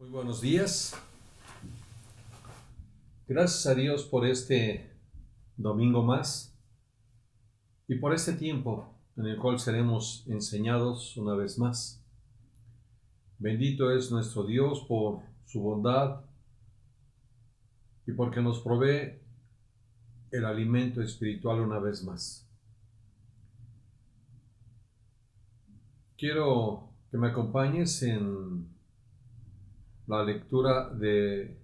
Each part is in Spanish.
Muy buenos días. Gracias a Dios por este domingo más y por este tiempo en el cual seremos enseñados una vez más. Bendito es nuestro Dios por su bondad y porque nos provee el alimento espiritual una vez más. Quiero que me acompañes en la lectura de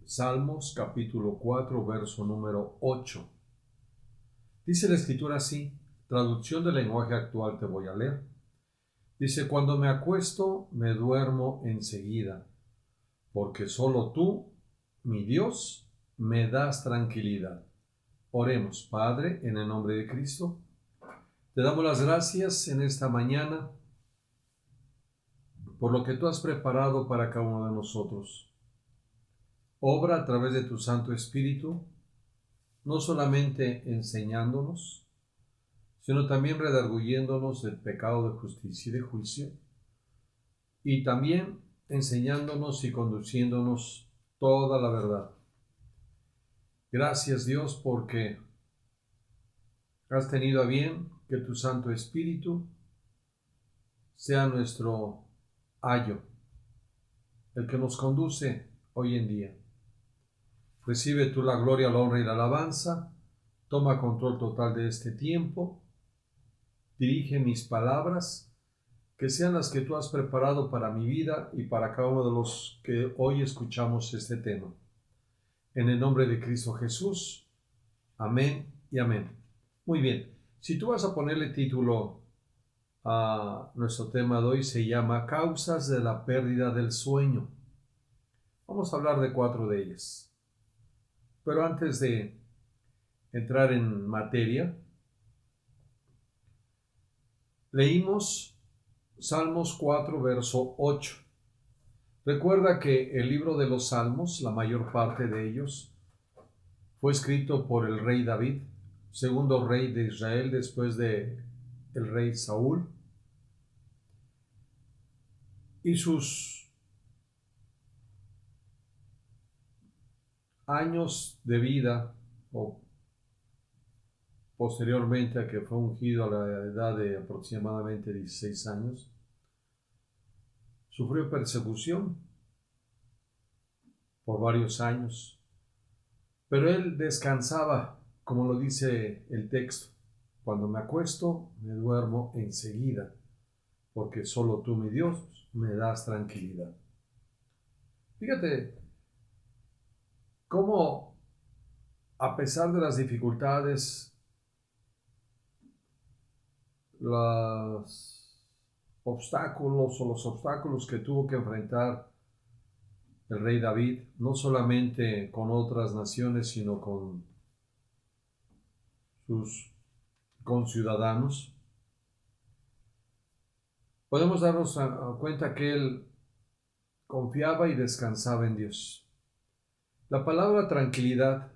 Salmos capítulo 4, verso número 8. Dice la escritura así, traducción del lenguaje actual te voy a leer. Dice, cuando me acuesto, me duermo enseguida, porque solo tú, mi Dios, me das tranquilidad. Oremos, Padre, en el nombre de Cristo. Te damos las gracias en esta mañana por lo que tú has preparado para cada uno de nosotros. Obra a través de tu Santo Espíritu, no solamente enseñándonos, sino también redarguyéndonos del pecado de justicia y de juicio, y también enseñándonos y conduciéndonos toda la verdad. Gracias, Dios, porque has tenido a bien que tu Santo Espíritu sea nuestro ayo, el que nos conduce hoy en día. Recibe tú la gloria, la honra y la alabanza. Toma control total de este tiempo. Dirige mis palabras, que sean las que tú has preparado para mi vida y para cada uno de los que hoy escuchamos este tema. En el nombre de Cristo Jesús. Amén y amén. Muy bien. Si tú vas a ponerle título a nuestro tema de hoy, se llama Causas de la pérdida del sueño. Vamos a hablar de 4 de ellas. Pero antes de entrar en materia, leímos Salmos 4, verso 8. Recuerda que el libro de los Salmos, la mayor parte de ellos, fue escrito por el rey David, segundo rey de Israel después de el rey Saúl, y sus años de vida, o posteriormente a que fue ungido a la edad de aproximadamente 16 años, sufrió persecución por varios años, pero él descansaba, como lo dice el texto. Cuando me acuesto, me duermo enseguida, porque solo tú, mi Dios, me das tranquilidad. Fíjate cómo, a pesar de las dificultades, los obstáculos que tuvo que enfrentar el rey David, no solamente con otras naciones, sino con sus conciudadanos, podemos darnos cuenta que él confiaba y descansaba en Dios. La palabra tranquilidad,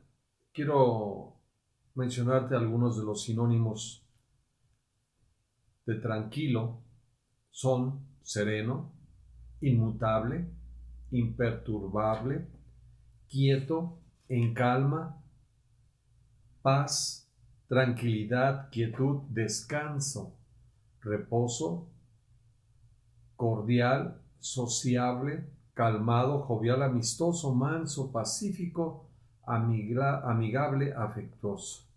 quiero mencionarte algunos de los sinónimos de tranquilo, son sereno, inmutable, imperturbable, quieto, en calma, paz, tranquilidad, quietud, descanso, reposo, cordial, sociable, calmado, jovial, amistoso, manso, pacífico, amigable, afectuoso.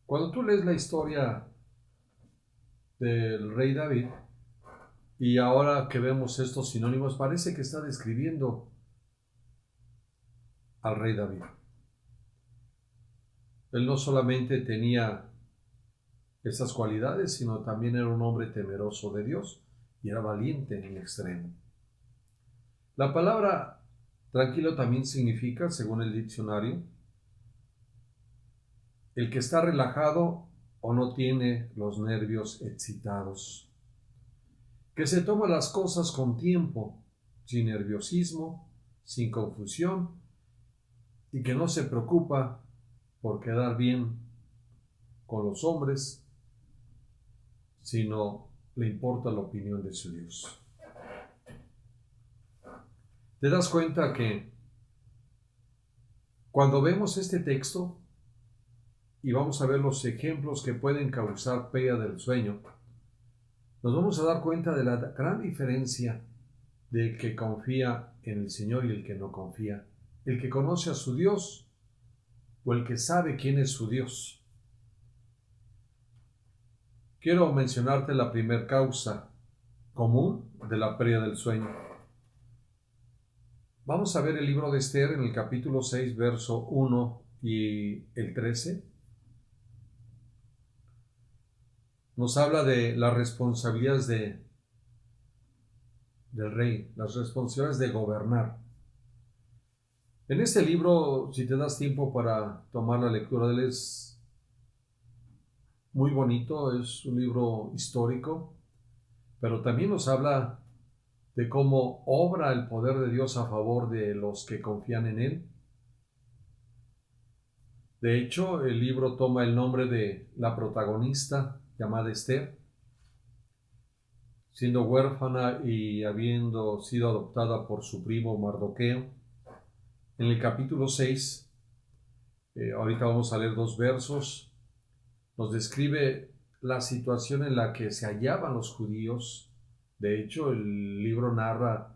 Cuando tú lees la historia del rey David, y ahora que vemos estos sinónimos, parece que está describiendo al rey David. Él no solamente tenía estas cualidades, sino también era un hombre temeroso de Dios y era valiente en extremo. La palabra tranquilo también significa, según el diccionario, el que está relajado o no tiene los nervios excitados, que se toma las cosas con tiempo, sin nerviosismo, sin confusión, y que no se preocupa por quedar bien con los hombres, sino le importa la opinión de su Dios. te das cuenta que cuando vemos este texto y vamos a ver los ejemplos que pueden causar pérdida del sueño, nos vamos a dar cuenta de la gran diferencia del que confía en el Señor y el que no confía, el que conoce a su Dios o el que sabe quién es su Dios. Quiero mencionarte la primera causa común de la pérdida del sueño. Vamos a ver el libro de Esther en el capítulo 6, verso 1 y el 13. Nos habla de las responsabilidades del rey, las responsabilidades de gobernar. En este libro, si te das tiempo para tomar la lectura de él, es muy bonito, es un libro histórico, pero también nos habla de cómo obra el poder de Dios a favor de los que confían en Él. De hecho, el libro toma el nombre de la protagonista llamada Esther, siendo huérfana y habiendo sido adoptada por su primo Mardoqueo. En el capítulo 6, ahorita vamos a leer 2 versos, nos describe la situación en la que se hallaban los judíos. De hecho, el libro narra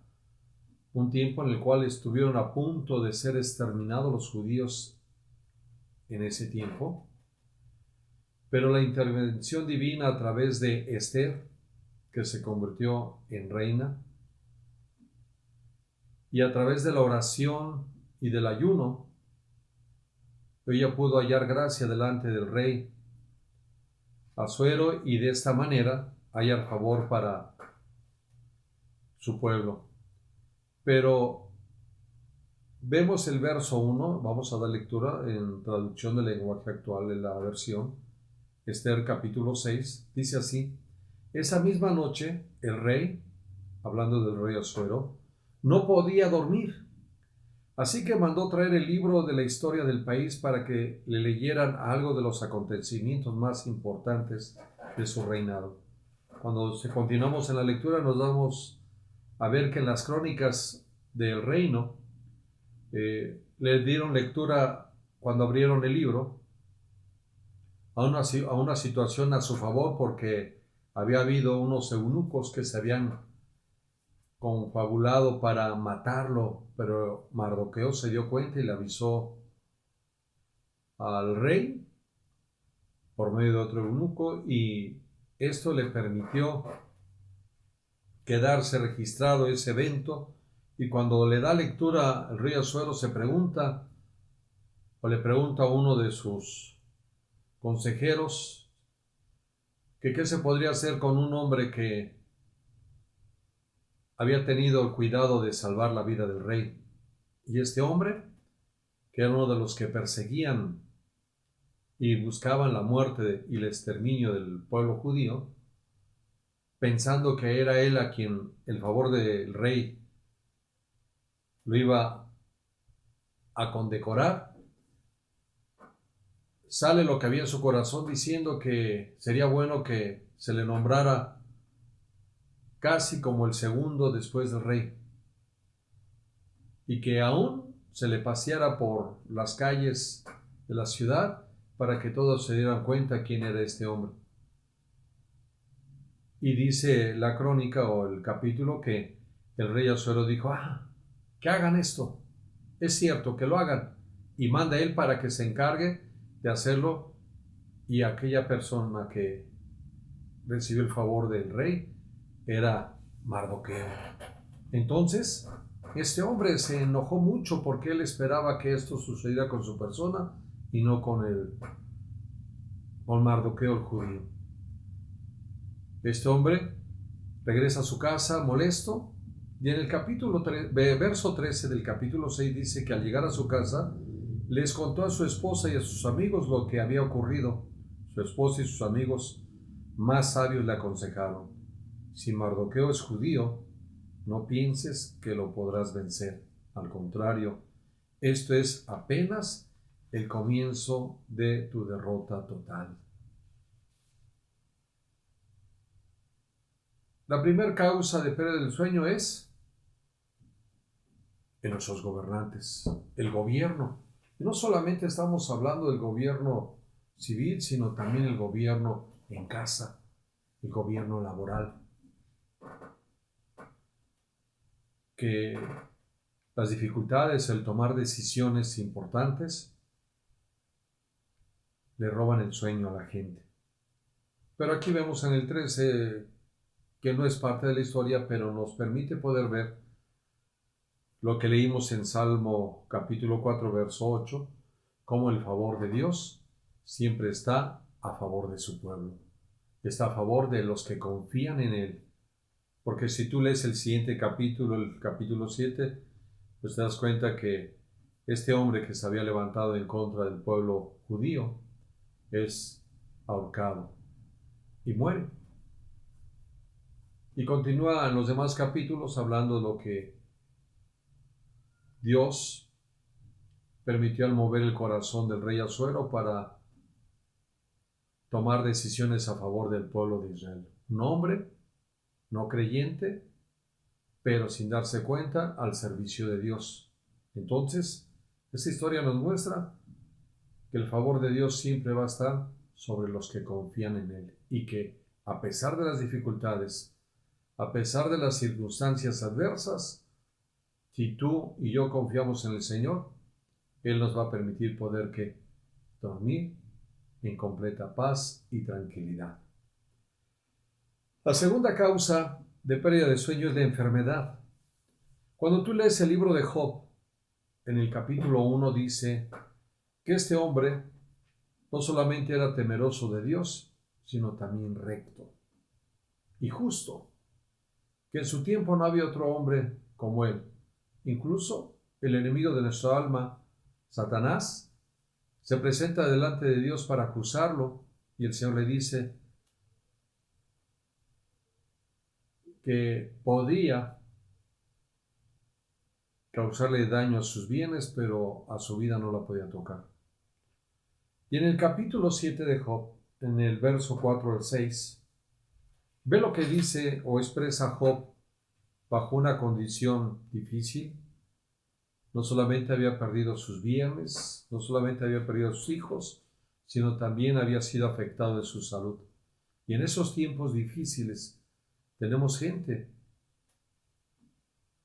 un tiempo en el cual estuvieron a punto de ser exterminados los judíos en ese tiempo, pero la intervención divina a través de Esther, que se convirtió en reina, y a través de la oración y del ayuno, ella pudo hallar gracia delante del rey Asuero y de esta manera hallar favor para su pueblo. Pero vemos el verso 1, vamos a dar lectura en traducción del lenguaje actual de la versión, Esther capítulo 6, dice así: esa misma noche el rey, hablando del rey Asuero, no podía dormir, así que mandó traer el libro de la historia del país para que le leyeran algo de los acontecimientos más importantes de su reinado. Cuando continuamos en la lectura nos damos a ver que en las crónicas del reino le dieron lectura cuando abrieron el libro a una situación a su favor, porque había habido unos eunucos que se habían confabulado para matarlo, pero Mardoqueo se dio cuenta y le avisó al rey por medio de otro eunuco, y esto le permitió quedarse registrado ese evento. Y cuando le da lectura el rey Asuero se pregunta, o le pregunta a uno de sus consejeros, que qué se podría hacer con un hombre que había tenido el cuidado de salvar la vida del rey. Y este hombre, que era uno de los que perseguían y buscaban la muerte y el exterminio del pueblo judío, pensando que era él a quien el favor del rey lo iba a condecorar, sale lo que había en su corazón diciendo que sería bueno que se le nombrara casi como el segundo después del rey, y que aún se le paseara por las calles de la ciudad para que todos se dieran cuenta quién era este hombre. Y dice la crónica o el capítulo que el rey Asuero dijo: que hagan esto, es cierto, que lo hagan, y manda él para que se encargue de hacerlo. Y aquella persona que recibió el favor del rey era Mardoqueo. Entonces este hombre se enojó mucho porque él esperaba que esto sucediera con su persona y no con Mardoqueo el judío. Este hombre regresa a su casa molesto, y en el capítulo 3, verso 13 del capítulo 6 dice que al llegar a su casa les contó a su esposa y a sus amigos lo que había ocurrido. Su esposa y sus amigos más sabios le aconsejaron: si Mardoqueo es judío, no pienses que lo podrás vencer. Al contrario, esto es apenas el comienzo de tu derrota total. La primera causa de pérdida del sueño es en nuestros gobernantes, el gobierno. Y no solamente estamos hablando del gobierno civil, sino también el gobierno en casa, el gobierno laboral. Que las dificultades, el tomar decisiones importantes, le roban el sueño a la gente. Pero aquí vemos en el 13, que no es parte de la historia, pero nos permite poder ver lo que leímos en Salmo capítulo 4, verso 8, cómo el favor de Dios siempre está a favor de su pueblo. Está a favor de los que confían en Él. Porque si tú lees el siguiente capítulo, el capítulo 7, pues te das cuenta que este hombre que se había levantado en contra del pueblo judío es ahorcado y muere. Y continúa en los demás capítulos hablando de lo que Dios permitió al mover el corazón del rey Asuero para tomar decisiones a favor del pueblo de Israel. Un hombre no creyente, pero sin darse cuenta, al servicio de Dios. Entonces, esta historia nos muestra que el favor de Dios siempre va a estar sobre los que confían en Él y que, a pesar de las dificultades, a pesar de las circunstancias adversas, si tú y yo confiamos en el Señor, Él nos va a permitir poder dormir en completa paz y tranquilidad. La segunda causa de pérdida de sueño es la enfermedad. Cuando tú lees el libro de Job, en el capítulo 1 dice que este hombre no solamente era temeroso de Dios, sino también recto y justo, que en su tiempo no había otro hombre como él. Incluso el enemigo de nuestra alma, Satanás, se presenta delante de Dios para acusarlo y el Señor le dice que podía causarle daño a sus bienes, pero a su vida no la podía tocar. Y en el capítulo 7 de Job, en el verso 4 al 6, ve lo que dice o expresa Job bajo una condición difícil. No solamente había perdido sus bienes, no solamente había perdido a sus hijos, sino también había sido afectado en su salud. Y en esos tiempos difíciles tenemos gente,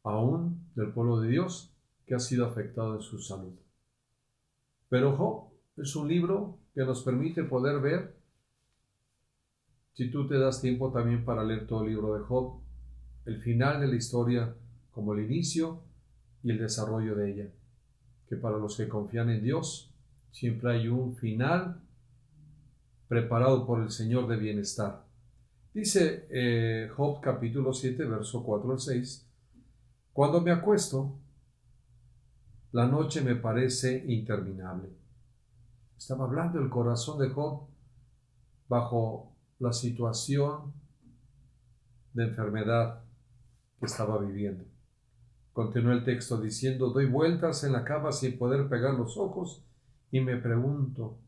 aún del pueblo de Dios, que ha sido afectado en su salud. Pero Job es un libro que nos permite poder ver, si tú te das tiempo también para leer todo el libro de Job, el final de la historia como el inicio y el desarrollo de ella. Que para los que confían en Dios, siempre hay un final preparado por el Señor de bienestar. Dice Job capítulo 7, verso 4 al 6, cuando me acuesto, la noche me parece interminable. Estaba hablando el corazón de Job bajo la situación de enfermedad que estaba viviendo. Continuó el texto diciendo, doy vueltas en la cama sin poder pegar los ojos y me pregunto,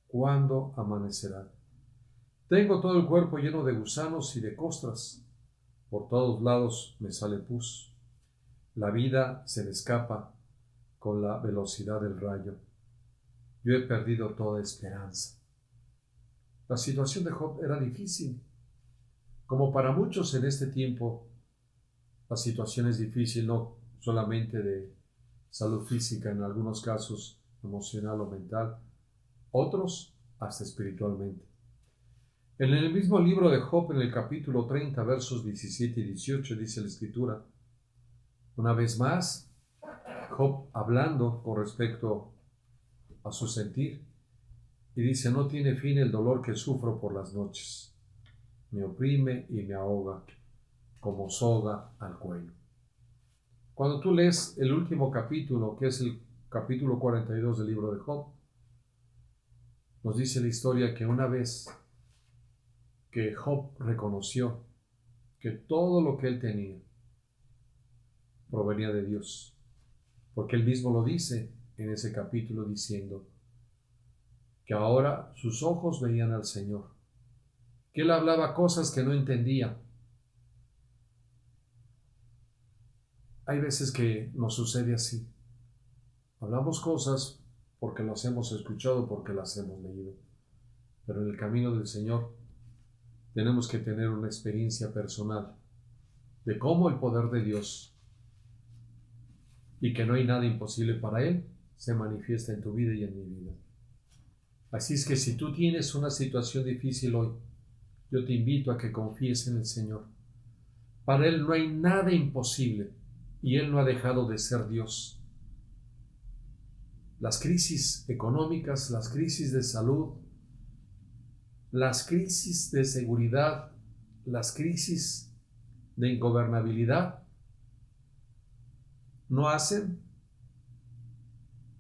¿cuándo amanecerá? Tengo todo el cuerpo lleno de gusanos y de costras. Por todos lados me sale pus. La vida se me escapa con la velocidad del rayo. Yo he perdido toda esperanza. La situación de Job era difícil. Como para muchos en este tiempo, la situación es difícil, no solamente de salud física, en algunos casos emocional o mental, otros hasta espiritualmente. En el mismo libro de Job, en el capítulo 30, versos 17 y 18, dice la Escritura, una vez más, Job hablando con respecto a su sentir, y dice, no tiene fin el dolor que sufro por las noches, me oprime y me ahoga como soga al cuello. Cuando tú lees el último capítulo, que es el capítulo 42 del libro de Job, nos dice la historia que una vez que Job reconoció que todo lo que él tenía provenía de Dios, porque él mismo lo dice en ese capítulo diciendo que ahora sus ojos veían al Señor, que él hablaba cosas que no entendía, Hay veces que nos sucede así. Hablamos cosas porque las hemos escuchado, porque las hemos leído. Pero en el camino del Señor tenemos que tener una experiencia personal de cómo el poder de Dios, y que no hay nada imposible para Él, se manifiesta en tu vida y en mi vida. Así es que si tú tienes una situación difícil hoy, yo te invito a que confíes en el Señor. Para Él no hay nada imposible y Él no ha dejado de ser Dios. Las crisis económicas, las crisis de salud, las crisis de seguridad, las crisis de ingobernabilidad, no hacen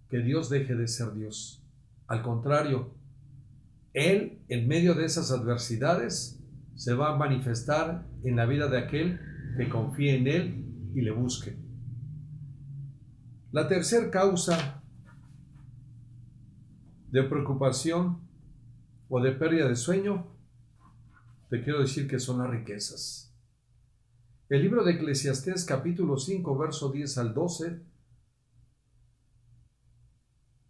que Dios deje de ser Dios. Al contrario, Él, en medio de esas adversidades, se va a manifestar en la vida de aquel que confíe en Él y le busque. La tercera causa de preocupación o de pérdida de sueño, te quiero decir que son las riquezas. El libro de Eclesiastés, capítulo 5, verso 10 al 12,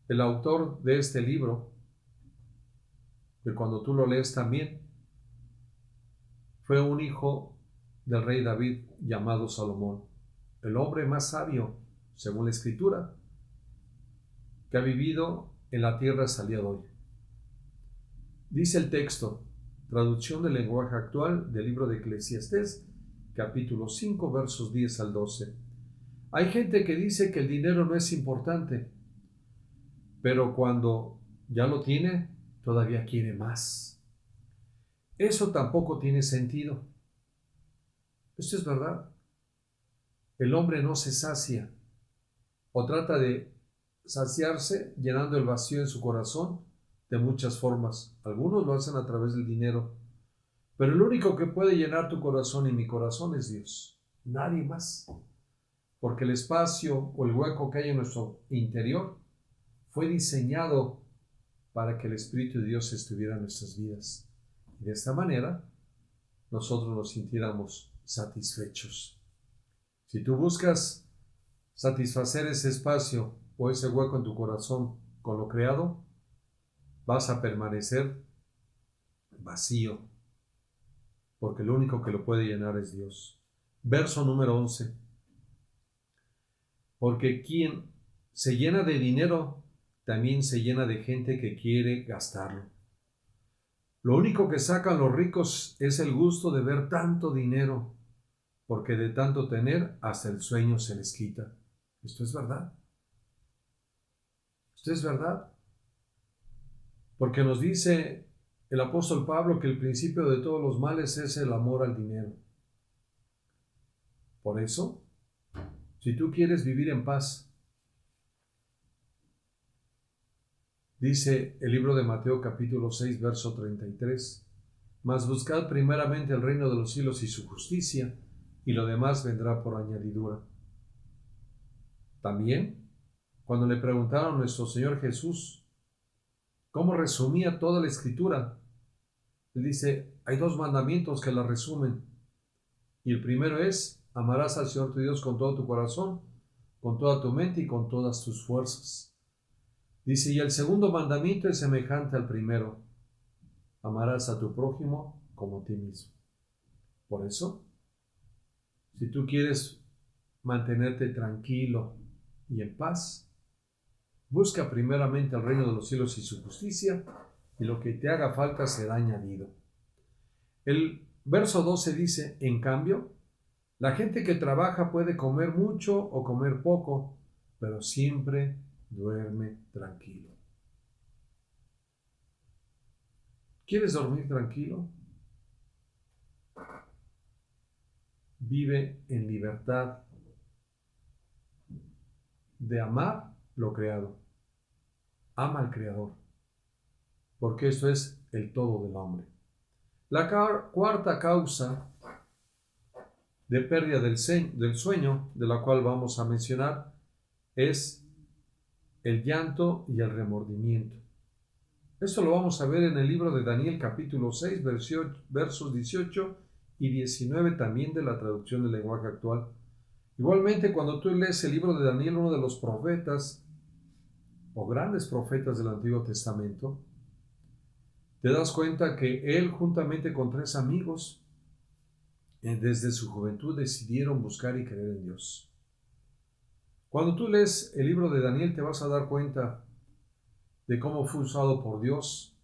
el autor de este libro, que cuando tú lo lees también, fue un hijo del rey David llamado Salomón, el hombre más sabio, según la Escritura, que ha vivido en la tierra hasta el día de hoy. Dice el texto, traducción del lenguaje actual del libro de Eclesiastés, capítulo 5, versos 10 al 12. Hay gente que dice que el dinero no es importante, pero cuando ya lo tiene, todavía quiere más. Eso tampoco tiene sentido. Esto es verdad. El hombre no se sacia o trata de saciarse llenando el vacío en su corazón de muchas formas. Algunos lo hacen a través del dinero, pero el único que puede llenar tu corazón y mi corazón es Dios. Nadie más. Porque el espacio o el hueco que hay en nuestro interior fue diseñado para que el Espíritu de Dios estuviera en nuestras vidas. Y de esta manera, nosotros nos sintiéramos satisfechos. Si tú buscas satisfacer ese espacio o ese hueco en tu corazón con lo creado, vas a permanecer vacío, porque lo único que lo puede llenar es Dios. Verso número 11. Porque quien se llena de dinero, también se llena de gente que quiere gastarlo. Lo único que sacan los ricos es el gusto de ver tanto dinero, porque de tanto tener hasta el sueño se les quita. Esto es verdad. Esto es verdad. Porque nos dice el apóstol Pablo que el principio de todos los males es el amor al dinero. Por eso, si tú quieres vivir en paz, dice el libro de Mateo capítulo 6, verso 33, mas buscad primeramente el reino de los cielos y su justicia, y lo demás vendrá por añadidura. También, cuando le preguntaron a nuestro Señor Jesús cómo resumía toda la Escritura, Él dice, hay dos mandamientos que la resumen. Y el primero es, amarás al Señor tu Dios con todo tu corazón, con toda tu mente y con todas tus fuerzas. Dice, y el segundo mandamiento es semejante al primero, amarás a tu prójimo como a ti mismo. Por eso, si tú quieres mantenerte tranquilo y en paz, busca primeramente el reino de los cielos y su justicia, y lo que te haga falta será añadido. El verso 12 dice, en cambio, la gente que trabaja puede comer mucho o comer poco, pero siempre duerme tranquilo. ¿Quieres dormir tranquilo? Vive en libertad de amar lo creado. Ama al Creador, porque esto es el todo del hombre. La cuarta causa de pérdida del sueño, de la cual vamos a mencionar, es el llanto y el remordimiento. Esto lo vamos a ver en el libro de Daniel capítulo 6, versos 18 y 19, también de la traducción del lenguaje actual. Igualmente, cuando tú lees el libro de Daniel, uno de los profetas o grandes profetas del Antiguo Testamento, te das cuenta que él, juntamente con 3 amigos, desde su juventud decidieron buscar y creer en Dios. Cuando tú lees el libro de Daniel, te vas a dar cuenta de cómo fue usado por Dios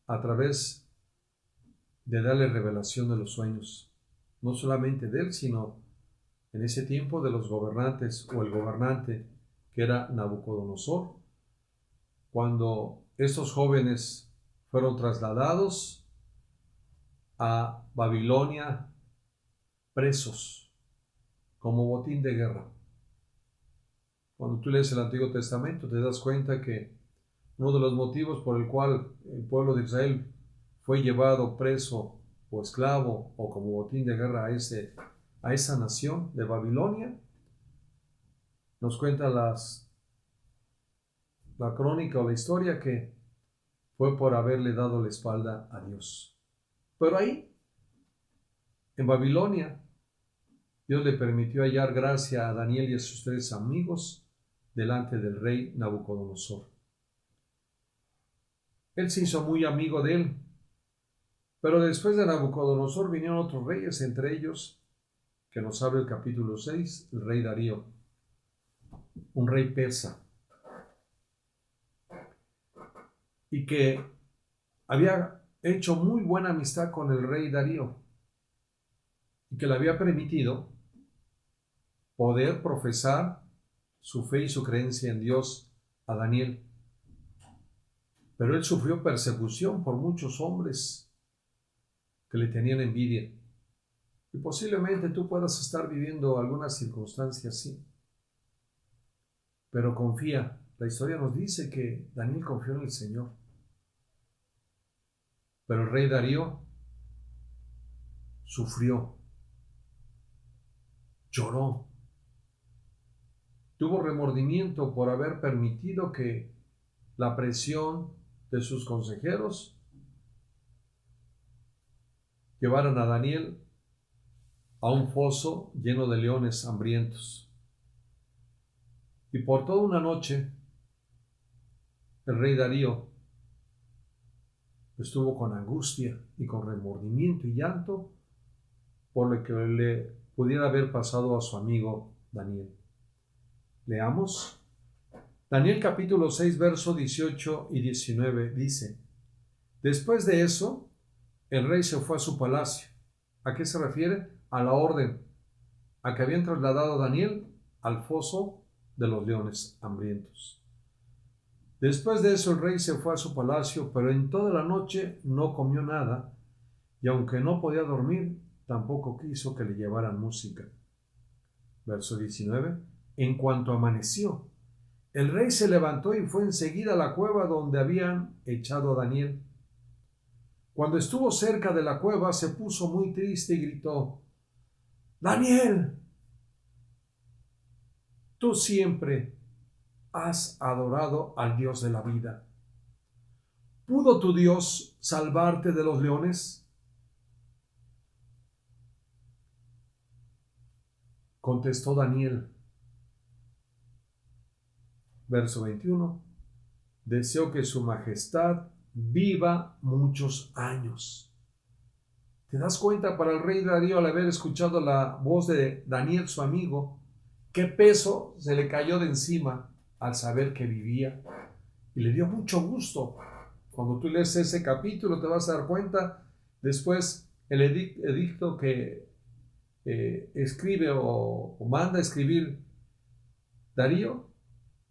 a través de darle revelación de los sueños, no solamente de él, sino en ese tiempo de los gobernantes o el gobernante que era Nabucodonosor. Cuando estos jóvenes fueron trasladados a Babilonia presos como botín de guerra. Cuando tú lees el Antiguo Testamento te das cuenta que uno de los motivos por el cual el pueblo de Israel fue llevado preso o esclavo o como botín de guerra a esa nación de Babilonia, nos cuenta la crónica o la historia que fue por haberle dado la espalda a Dios. Pero ahí, en Babilonia, Dios le permitió hallar gracia a Daniel y a sus 3 amigos delante del rey Nabucodonosor. Él se hizo muy amigo de él, pero después de Nabucodonosor vinieron otros reyes, entre ellos, que nos habla el capítulo 6, el rey Darío, un rey persa, y que había hecho muy buena amistad con el rey Darío, y que le había permitido poder profesar su fe y su creencia en Dios a Daniel. Pero él sufrió persecución por muchos hombres que le tenían envidia. Y posiblemente tú puedas estar viviendo alguna circunstancia así. Pero confía. La historia nos dice que Daniel confió en el Señor. Pero el rey Darío sufrió, lloró, tuvo remordimiento por haber permitido que la presión de sus consejeros llevaran a Daniel a un foso lleno de leones hambrientos. Y por toda una noche, el rey Darío estuvo con angustia y con remordimiento y llanto por lo que le pudiera haber pasado a su amigo Daniel. Leamos. Daniel capítulo 6, verso 18 y 19 dice: Después de eso, el rey se fue a su palacio. ¿A qué se refiere? A la orden, a que habían trasladado a Daniel al foso de los leones hambrientos. Después de eso el rey se fue a su palacio, pero en toda la noche no comió nada, y aunque no podía dormir, tampoco quiso que le llevaran música. Verso 19. En cuanto amaneció, el rey se levantó y fue enseguida a la cueva donde habían echado a Daniel. Cuando estuvo cerca de la cueva, se puso muy triste y gritó: Daniel, tú siempre has adorado al Dios de la vida. ¿Pudo tu Dios salvarte de los leones? Contestó Daniel. Verso 21. Deseo que su majestad viva muchos años. ¿Te das cuenta para el rey Darío, al haber escuchado la voz de Daniel, su amigo, qué peso se le cayó de encima al saber que vivía? Y le dio mucho gusto. Cuando tú lees ese capítulo te vas a dar cuenta después el edicto que escribe o manda escribir Darío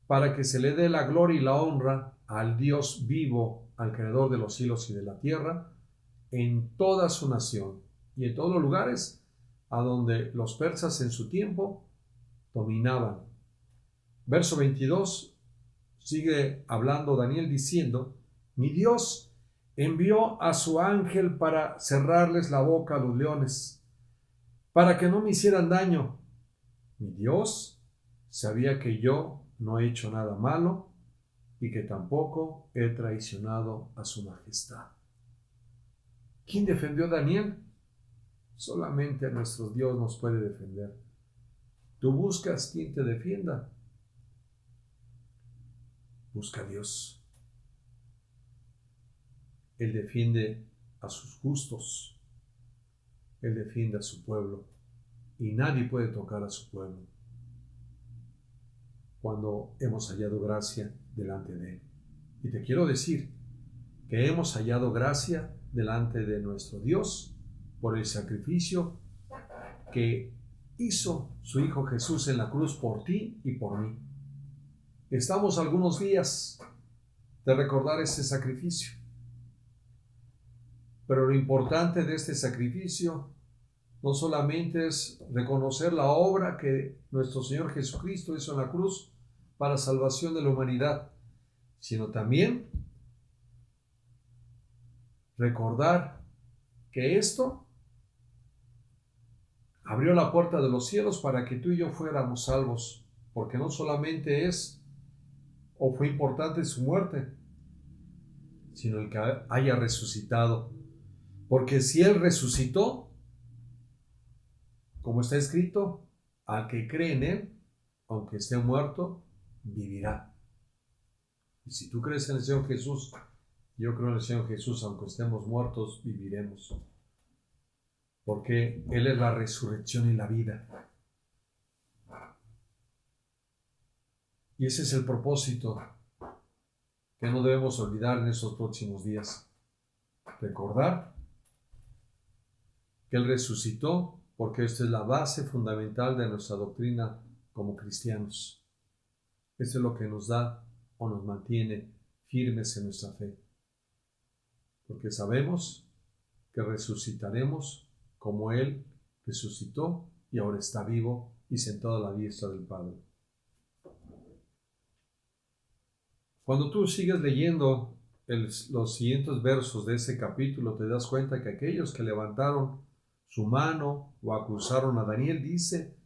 para que se le dé la gloria y la honra al Dios vivo, al creador de los cielos y de la tierra, en toda su nación y en todos los lugares a donde los persas en su tiempo dominaban. Verso 22 sigue hablando Daniel diciendo: Mi Dios envió a su ángel para cerrarles la boca a los leones, para que no me hicieran daño. Mi Dios sabía que yo no he hecho nada malo y que tampoco he traicionado a su majestad. ¿Quién defendió a Daniel? Solamente nuestro Dios nos puede defender. Tú buscas quien te defienda. Busca a Dios. Él defiende a sus justos. Él defiende a su pueblo. Y nadie puede tocar a su pueblo cuando hemos hallado gracia delante de Él. Y te quiero decir que hemos hallado gracia delante de nuestro Dios por el sacrificio que hizo su Hijo Jesús en la cruz por ti y por mí. Estamos a algunos días de recordar ese sacrificio. Pero lo importante de este sacrificio no solamente es reconocer la obra que nuestro Señor Jesucristo hizo en la cruz para salvación de la humanidad, sino también recordar que esto abrió la puerta de los cielos para que tú y yo fuéramos salvos, porque no solamente es o fue importante su muerte, sino el que haya resucitado. Porque si Él resucitó, como está escrito, al que cree en Él, aunque esté muerto, vivirá. Y si tú crees en el Señor Jesús, yo creo en el Señor Jesús, aunque estemos muertos, viviremos. Porque Él es la resurrección y la vida. Y ese es el propósito que no debemos olvidar en estos próximos días. Recordar que Él resucitó, porque esta es la base fundamental de nuestra doctrina como cristianos. Esto es lo que nos da o nos mantiene firmes en nuestra fe. Porque sabemos que resucitaremos como Él resucitó y ahora está vivo y sentado a la diestra del Padre. Cuando tú sigues leyendo los siguientes versos de ese capítulo, te das cuenta que aquellos que levantaron su mano o acusaron a Daniel, dice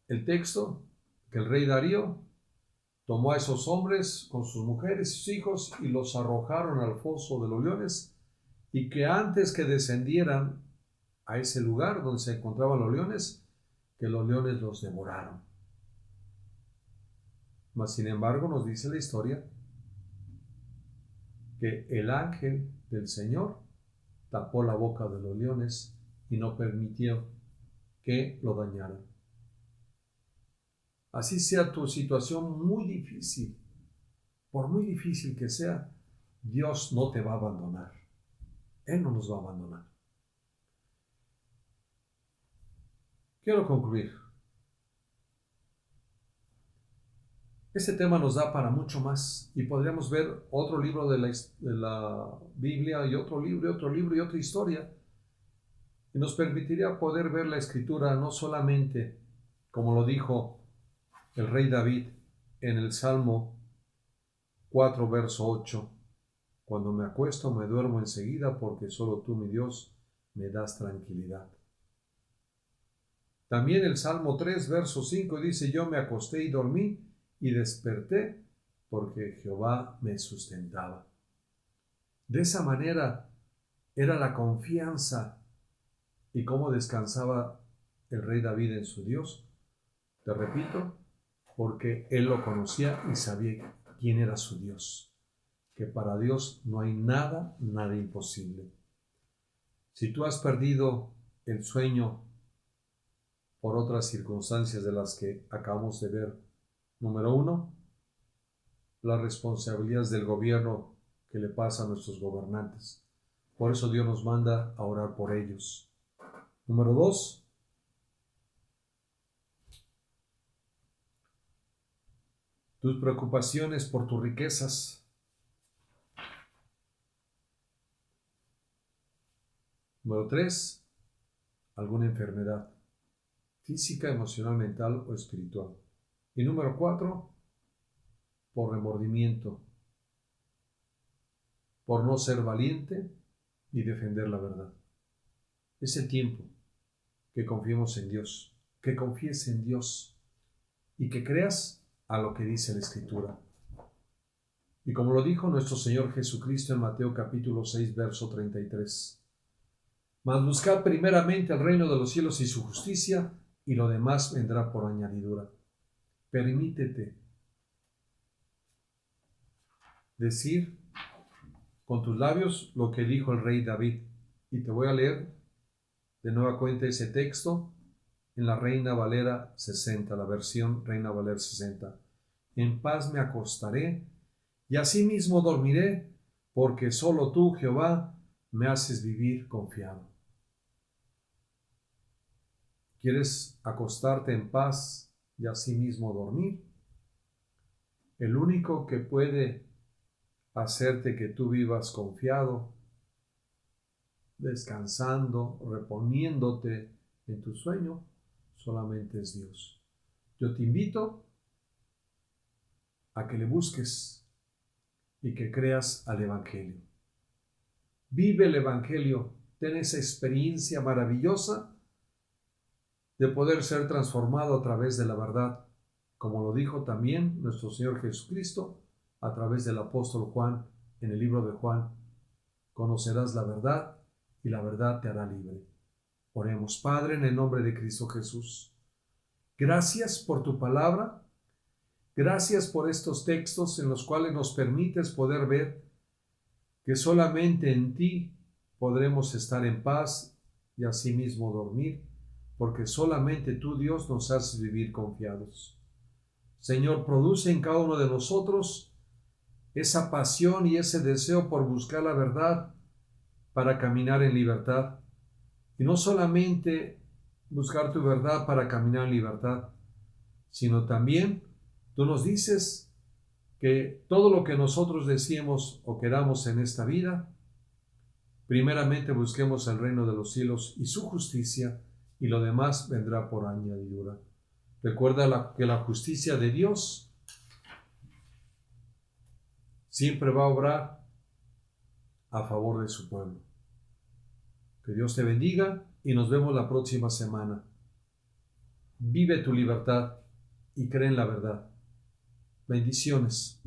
el texto que el rey Darío tomó a esos hombres con sus mujeres y sus hijos y los arrojaron al foso de los leones, y que antes que descendieran a ese lugar donde se encontraban los leones, que los leones los devoraron. Mas sin embargo nos dice la historia que el ángel del Señor tapó la boca de los leones y no permitió que lo dañaran. Así sea tu situación muy difícil, por muy difícil que sea, Dios no te va a abandonar. Él no nos va a abandonar. Quiero concluir. Este tema nos da para mucho más y podríamos ver otro libro de la Biblia y otro libro y otra historia. Y nos permitiría poder ver la Escritura no solamente como lo dijo el rey David en el Salmo 4, verso 8. Cuando me acuesto me duermo enseguida porque solo tú, mi Dios, me das tranquilidad. También el Salmo 3, verso 5 dice, yo me acosté y dormí y desperté porque Jehová me sustentaba. De esa manera era la confianza y cómo descansaba el rey David en su Dios. Te repito, porque él lo conocía y sabía quién era su Dios, que para Dios no hay nada imposible. Si tú has perdido el sueño por otras circunstancias de las que acabamos de ver, número 1, las responsabilidades del gobierno que le pasa a nuestros gobernantes. Por eso Dios nos manda a orar por ellos. Número 2, tus preocupaciones por tus riquezas. Número 3, alguna enfermedad física, emocional, mental o espiritual. Y número 4, por remordimiento, por no ser valiente y defender la verdad. Es el tiempo que confiemos en Dios, que confíes en Dios y que creas a lo que dice la Escritura. Y como lo dijo nuestro Señor Jesucristo en Mateo capítulo 6, verso 33, Mas buscad primeramente el reino de los cielos y su justicia, y lo demás vendrá por añadidura. Permítete decir con tus labios lo que dijo el rey David. Y te voy a leer de nueva cuenta ese texto en la Reina Valera 60, la versión Reina Valera 60. En paz me acostaré y asimismo dormiré, porque solo tú, Jehová, me haces vivir confiado. ¿Quieres acostarte en paz y asimismo dormir? El único que puede hacerte que tú vivas confiado, descansando, reponiéndote en tu sueño, solamente es Dios. Yo te invito a que le busques y que creas al Evangelio. Vive el Evangelio, ten esa experiencia maravillosa de poder ser transformado a través de la verdad, como lo dijo también nuestro Señor Jesucristo a través del apóstol Juan en el libro de Juan. Conocerás la verdad y la verdad te hará libre. Oremos. Padre, en el nombre de Cristo Jesús, gracias por tu palabra, gracias por estos textos en los cuales nos permites poder ver que solamente en ti podremos estar en paz y asimismo dormir, porque solamente tú, Dios, nos haces vivir confiados. Señor, produce en cada uno de nosotros esa pasión y ese deseo por buscar la verdad para caminar en libertad. Y no solamente buscar tu verdad para caminar en libertad, sino también tú nos dices que todo lo que nosotros deseemos o queramos en esta vida, primeramente busquemos el reino de los cielos y su justicia, y lo demás vendrá por añadidura. Recuerda que la justicia de Dios siempre va a obrar a favor de su pueblo. Que Dios te bendiga y nos vemos la próxima semana. Vive tu libertad y cree en la verdad. Bendiciones.